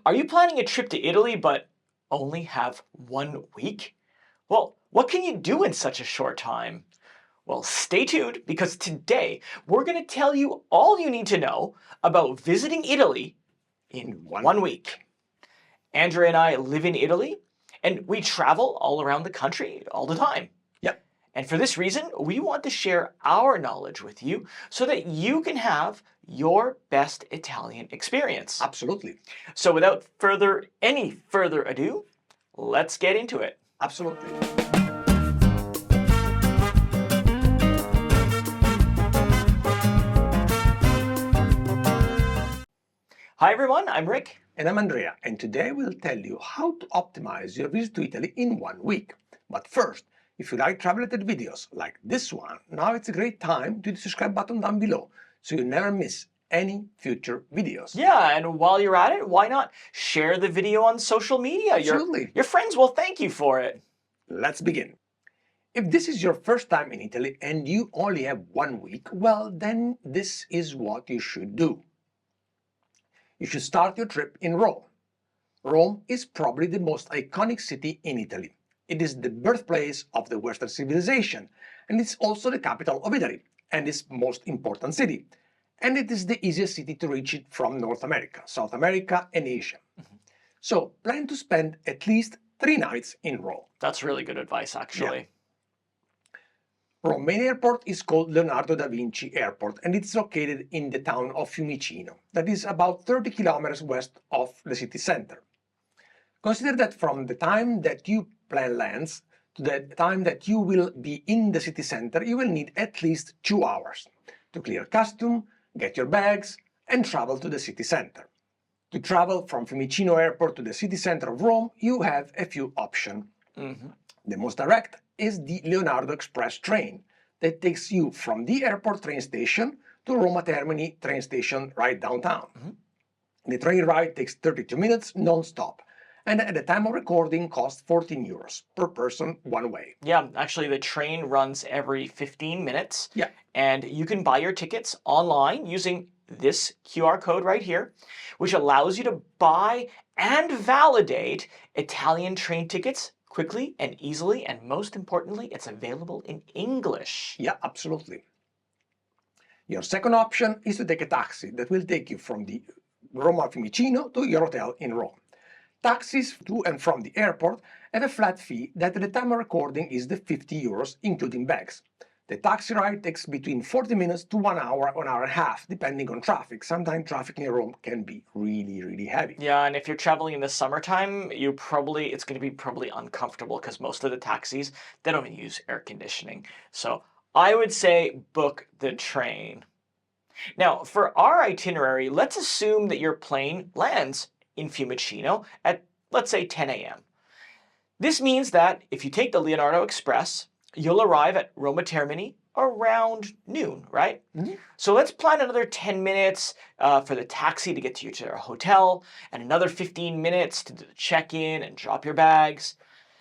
Are you planning a trip to Italy but only have 1 week? Well, what can you do in such a short time? Well, stay tuned because today we're going to tell you all you need to know about visiting Italy in One. 1 week. Andrea and I live in Italy and we travel all around the country all the time. Yep. And for this reason, we want to share our knowledge with you so that you can have your best Italian experience. Absolutely. So without any further ado, let's get into it. Absolutely. Hi everyone, I'm Rick. And I'm Andrea, and today we'll tell you how to optimize your visit to Italy in 1 week. But first, if you like travel-related videos like this one, now it's a great time to hit the subscribe button down below so you never miss any future videos. Yeah, and while you're at it, why not share the video on social media? Absolutely. Your friends will thank you for it. Let's begin. If this is your first time in Italy and you only have 1 week, well, then this is what you should do. You should start your trip in Rome. Rome is probably the most iconic city in Italy. It is the birthplace of the Western civilization, and it's also the capital of Italy, and its most important city. And it is the easiest city to reach it from North America, South America, and Asia. So plan to spend at least 3 nights in Rome. That's really good advice, actually. Yeah. Rome main airport is called Leonardo da Vinci Airport, and it's located in the town of Fiumicino, that is about 30 kilometers west of the city center. Consider that from the time that you plan lands to the time that you will be in the city center, you will need at least 2 hours to clear custom, get your bags, and travel to the city center. To travel from Fiumicino Airport to the city center of Rome, you have a few options. The most direct is the Leonardo Express train that takes you from the airport train station to Roma Termini train station right downtown. The train ride takes 32 minutes non-stop, and at the time of recording costs 14 euros per person one way. Yeah, actually the train runs every 15 minutes. Yeah. And you can buy your tickets online using this QR code right here, which allows you to buy and validate Italian train tickets quickly and easily, and most importantly, it's available in English. Yeah, absolutely. Your second option is to take a taxi that will take you from the Roma Fiumicino to your hotel in Rome. Taxis to and from the airport have a flat fee that at the time of recording is the 50 euros, including bags. The taxi ride takes between 40 minutes to 1 hour, 1 hour and a half, depending on traffic. Sometimes traffic in Rome can be really, really heavy. Yeah, and if you're traveling in the summertime, it's going to be probably uncomfortable because most of the taxis, they don't even use air conditioning. So I would say book the train. Now, for our itinerary, let's assume that your plane lands in Fiumicino at, let's say, 10 a.m. This means that if you take the Leonardo Express, you'll arrive at Roma Termini around noon, right? So let's plan another 10 minutes for the taxi to get to your hotel, and another 15 minutes to do the check-in and drop your bags.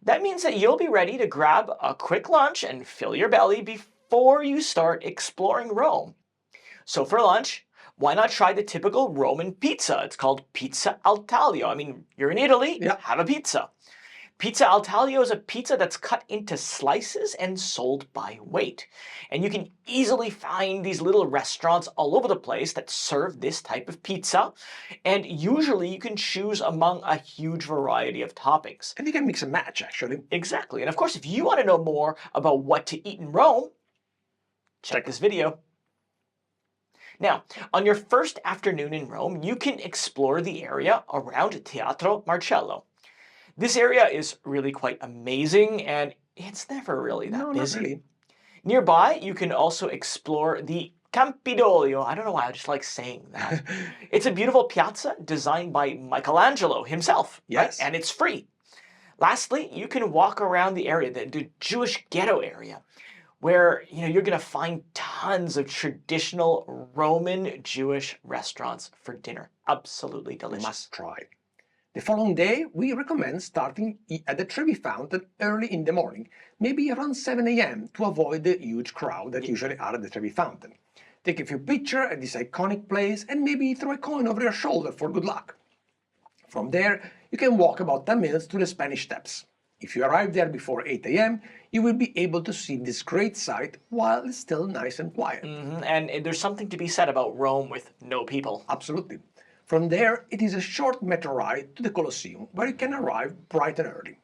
That means that you'll be ready to grab a quick lunch and fill your belly before you start exploring Rome. So for lunch, why not try the typical Roman pizza? It's called pizza al taglio. I mean, you're in Italy, Yeah. have a pizza. Pizza al taglio is a pizza that's cut into slices and sold by weight. And you can easily find these little restaurants all over the place that serve this type of pizza. And usually you can choose among a huge variety of toppings. And you can mix and match, actually. Exactly. And of course, if you want to know more about what to eat in Rome, check this video. Now, on your first afternoon in Rome, you can explore the area around Teatro Marcello. This area is really quite amazing, and it's never really that busy. Not really. Nearby, you can also explore the Campidoglio. I don't know why, I just like saying that. It's a beautiful piazza designed by Michelangelo himself. Yes. Right? And it's free. Lastly, you can walk around the area, the Jewish ghetto area, where you're going to find tons of traditional Roman Jewish restaurants for dinner. Absolutely delicious. Must try. The following day, we recommend starting at the Trevi Fountain early in the morning, maybe around 7 a.m. to avoid the huge crowd that usually are at the Trevi Fountain. Take a few pictures at this iconic place and maybe throw a coin over your shoulder for good luck. From there, you can walk about 10 minutes to the Spanish Steps. If you arrive there before 8 a.m., you will be able to see this great sight while it's still nice and quiet. And there's something to be said about Rome with no people. Absolutely. From there, it is a short metro ride to the Colosseum, where you can arrive bright and early.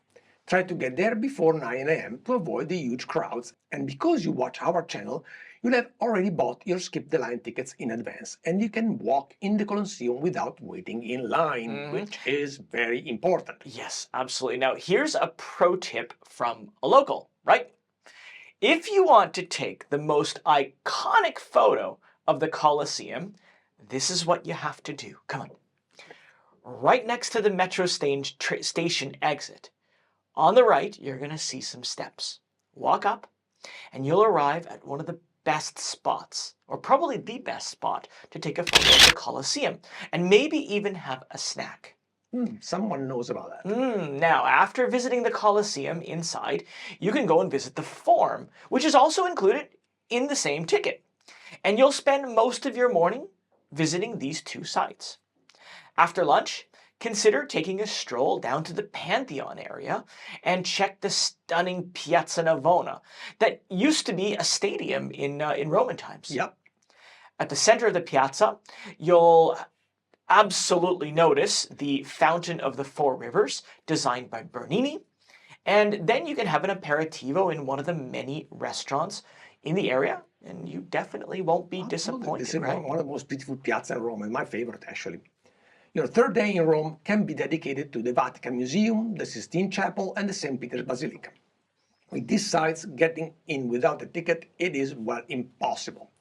Try to get there before 9 a.m. to avoid the huge crowds, and because you watch our channel, you'll have already bought your skip the line tickets in advance, and you can walk in the Colosseum without waiting in line, which is very important. Yes, absolutely. Now, here's a pro tip from a local, right? If you want to take the most iconic photo of the Colosseum, this is what you have to do. Come on. Right next to the metro station exit, on the right, you're going to see some steps. Walk up, and you'll arrive at one of the best spots, or probably the best spot, to take a photo of the Colosseum, and maybe even have a snack. Someone knows about that. Now, after visiting the Colosseum inside, you can go and visit the Forum, which is also included in the same ticket. And you'll spend most of your morning visiting these two sites. After lunch, consider taking a stroll down to the Pantheon area and check the stunning Piazza Navona that used to be a stadium in Roman times. Yep. At the center of the piazza, you'll absolutely notice the Fountain of the Four Rivers, designed by Bernini, and then you can have an aperitivo in one of the many restaurants in the area, and you definitely won't be disappointed. This is right? one of the most beautiful piazza in Rome, and my favorite actually. Your third day in Rome can be dedicated to the Vatican Museum, the Sistine Chapel, and the St. Peter's Basilica. With these sites, getting in without a ticket, it is, well, impossible.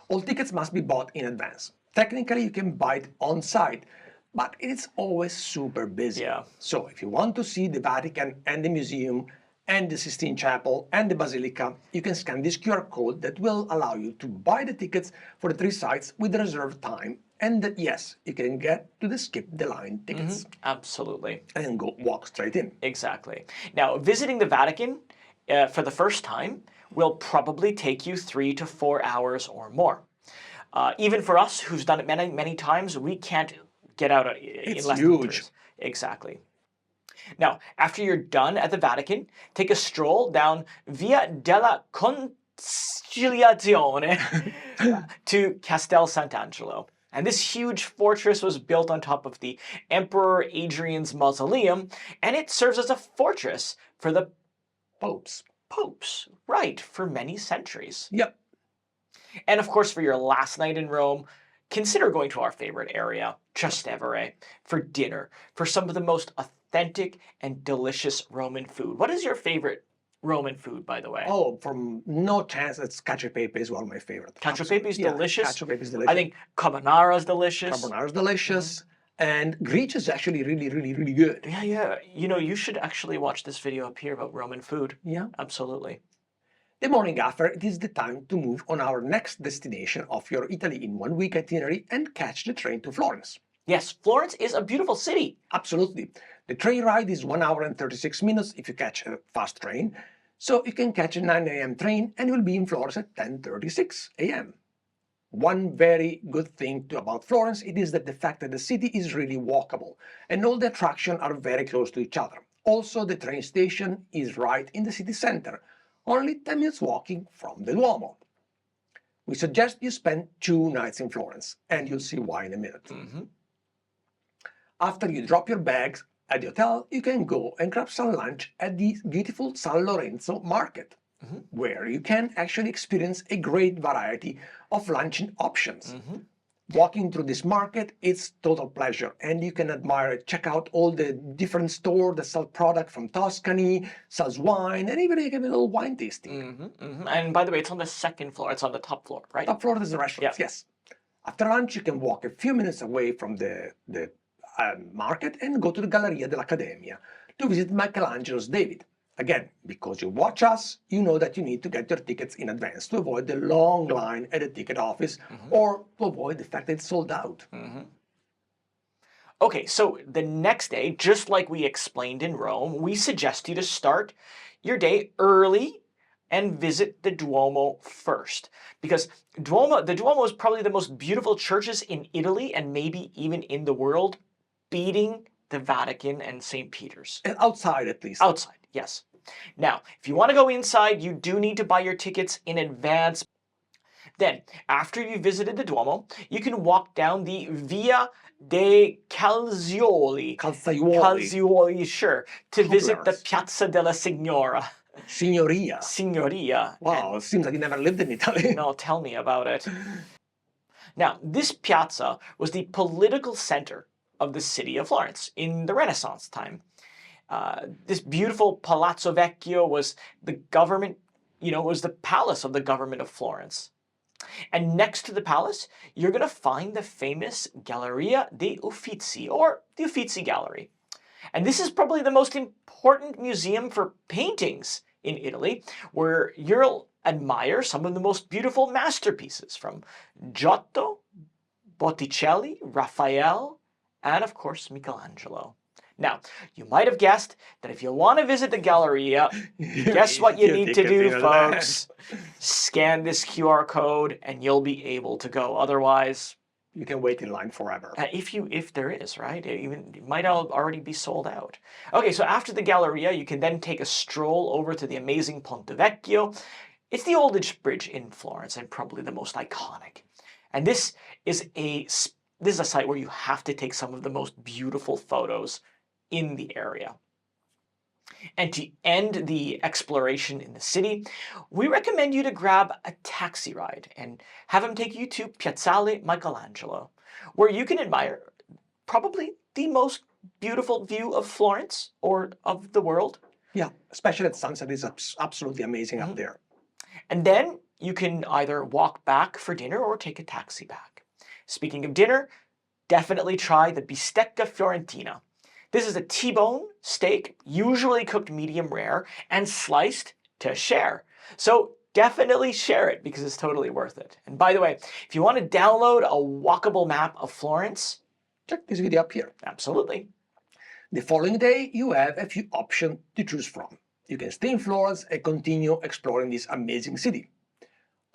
All tickets must be bought in advance. Technically, you can buy it on site, but it's always super busy. Yeah. So if you want to see the Vatican and the museum and the Sistine Chapel and the Basilica, you can scan this QR code that will allow you to buy the tickets for the three sites with reserved time. And yes, you can get to the skip the line tickets. Absolutely. And go walk straight in. Exactly. Now, visiting the Vatican for the first time will probably take you 3 to 4 hours or more. Even for us, who's done it many, many times, we can't get out in less than 3 hours. Exactly. Now, after you're done at the Vatican, take a stroll down Via della Conciliazione to Castel Sant'Angelo. And this huge fortress was built on top of the Emperor Adrian's mausoleum, and it serves as a fortress for the Popes. Right, for many centuries. Yep. And of course, for your last night in Rome, consider going to our favorite area, Trastevere, for dinner, for some of the most authentic and delicious Roman food. What is your favorite Roman food, by the way? Oh, from no chance, it's cacio e pepe is one of my favorites. Cacio e pepe is delicious. Cacio e pepe is delicious. I think carbonara is delicious. Carbonara is delicious. And Greece is actually really, really, really good. Yeah. You know, you should actually watch this video up here about Roman food. Yeah. Absolutely. The morning after, it is the time to move on our next destination of your Italy in 1 week itinerary and catch the train to Florence. Yes, Florence is a beautiful city. Absolutely. The train ride is 1 hour and 36 minutes if you catch a fast train. So you can catch a 9 a.m. train and you'll be in Florence at 10:36 a.m. One very good thing about Florence it is that the fact that the city is really walkable and all the attractions are very close to each other. Also, the train station is right in the city center, only 10 minutes walking from the Duomo. We suggest you spend 2 nights in Florence, and you'll see why in a minute. After you drop your bags at the hotel, you can go and grab some lunch at the beautiful San Lorenzo market, where you can actually experience a great variety of luncheon options. Walking through this market, it's total pleasure, and you can admire, check out all the different stores that sell product from Tuscany, sells wine, and even you get a little wine tasting. And by the way, it's on the second floor. It's on the top floor, right? Top floor is the restaurant, yes. After lunch, you can walk a few minutes away from the market and go to the Galleria dell'Accademia to visit Michelangelo's David. Again, because you watch us, you know that you need to get your tickets in advance to avoid the long line at the ticket office or to avoid the fact that it's sold out. Okay, so the next day, just like we explained in Rome, we suggest you to start your day early and visit the Duomo first. Because the Duomo is probably the most beautiful churches in Italy and maybe even in the world, beating the Vatican and St. Peter's. And outside, at least. Outside, yes. Now, if you want to go inside, you do need to buy your tickets in advance. Then, after you visited the Duomo, you can walk down the Via dei Calzioli. Calzaioli. Sure, to visit the Piazza della Signora. Signoria. Signoria. Wow, it seems like you never lived in Italy. No, tell me about it. Now, this piazza was the political center of the city of Florence in the Renaissance time. This beautiful Palazzo Vecchio was the government, was the palace of the government of Florence. And next to the palace, you're going to find the famous Galleria dei Uffizi, or the Uffizi Gallery. And this is probably the most important museum for paintings in Italy, where you'll admire some of the most beautiful masterpieces from Giotto, Botticelli, Raphael, and of course Michelangelo. Now, you might have guessed that if you want to visit the Galleria, guess what you need to do, folks? Scan this QR code and you'll be able to go. Otherwise, you can wait in line forever. If there is, right? It might already be sold out. Okay, so after the Galleria, you can then take a stroll over to the amazing Ponte Vecchio. It's the oldest bridge in Florence and probably the most iconic. And this is a site where you have to take some of the most beautiful photos in the area. And to end the exploration in the city, we recommend you to grab a taxi ride and have them take you to Piazzale Michelangelo, where you can admire probably the most beautiful view of Florence or of the world. Yeah, especially at sunset, it's absolutely amazing up there. And then you can either walk back for dinner or take a taxi back. Speaking of dinner, definitely try the bistecca fiorentina. This is a T-bone steak, usually cooked medium rare, and sliced to share. So definitely share it because it's totally worth it. And by the way, if you want to download a walkable map of Florence, check this video up here. Absolutely. The following day, you have a few options to choose from. You can stay in Florence and continue exploring this amazing city.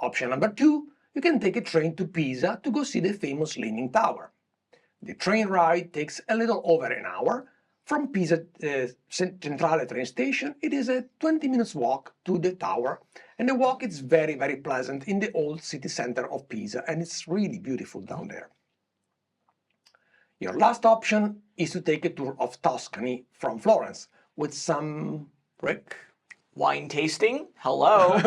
Option number 2, you can take a train to Pisa to go see the famous Leaning Tower. The train ride takes a little over an hour. From Pisa Centrale train station, it is a 20 minutes walk to the tower, and the walk is very, very pleasant in the old city center of Pisa, and it's really beautiful down there. Your last option is to take a tour of Tuscany from Florence with some wine tasting. Hello.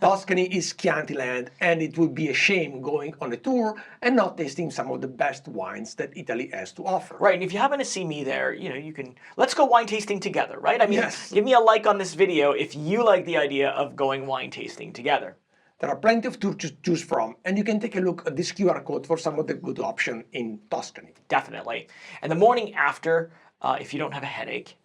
Tuscany is Chianti land, and it would be a shame going on a tour and not tasting some of the best wines that Italy has to offer. Right, and if you happen to see me there, you can, let's go wine tasting together, right? I mean, yes. Give me a like on this video if you like the idea of going wine tasting together. There are plenty of tours to choose from, and you can take a look at this QR code for some of the good options in Tuscany. Definitely. And the morning after, if you don't have a headache,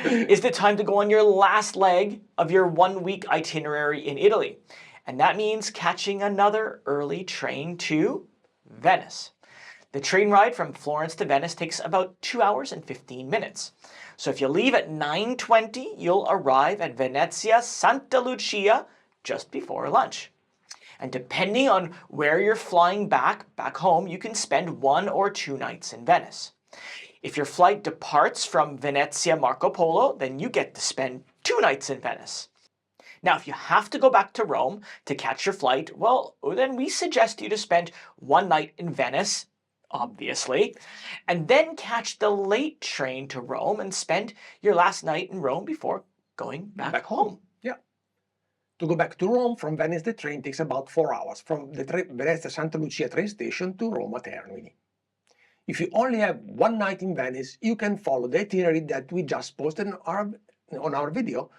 is the time to go on your last leg of your 1-week itinerary in Italy. And that means catching another early train to Venice. The train ride from Florence to Venice takes about 2 hours and 15 minutes. So if you leave at 9:20, you'll arrive at Venezia Santa Lucia just before lunch. And depending on where you're flying back home, you can spend 1 or 2 nights in Venice. If your flight departs from Venezia Marco Polo, then you get to spend 2 nights in Venice. Now, if you have to go back to Rome to catch your flight, well, then we suggest you to spend 1 night in Venice, obviously, and then catch the late train to Rome and spend your last night in Rome before going back home. Yeah. To go back to Rome from Venice, the train takes about 4 hours from the Venezia Santa Lucia train station to Roma Termini. If you only have 1 night in Venice, you can follow the itinerary that we just posted on our video.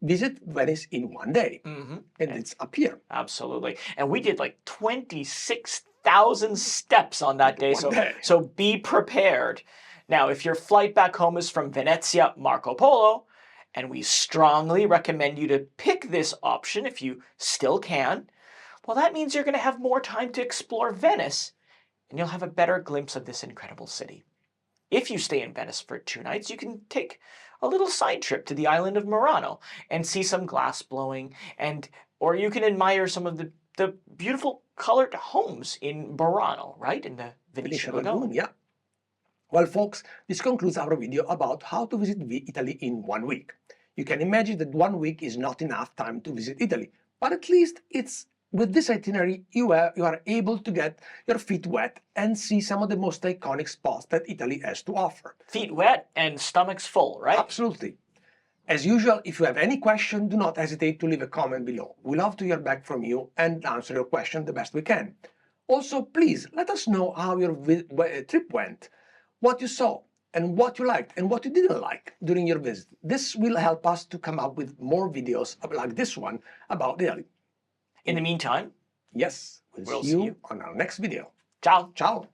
Visit Venice in 1 day. And it's up here. Absolutely. And we did like 26,000 steps on that day. So be prepared. Now, if your flight back home is from Venezia Marco Polo, and we strongly recommend you to pick this option if you still can, well, that means you're going to have more time to explore Venice, and you'll have a better glimpse of this incredible city. If you stay in Venice for 2 nights, you can take a little side trip to the island of Murano and see some glass blowing, or you can admire some of the beautiful colored homes in Murano, right? In the Venetian Lagoon. Yeah. Well, folks, this concludes our video about how to visit Italy in 1 week. You can imagine that 1 week is not enough time to visit Italy, but at least with this itinerary you are able to get your feet wet and see some of the most iconic spots that Italy has to offer. Feet wet and stomachs full, right? Absolutely. As usual, if you have any question, do not hesitate to leave a comment below. We love to hear back from you and answer your question the best we can. Also, please let us know how your trip went, what you saw, and what you liked and what you didn't like during your visit. This will help us to come up with more videos like this one about Italy. In the meantime, yes, we'll see you on our next video. Ciao. Ciao.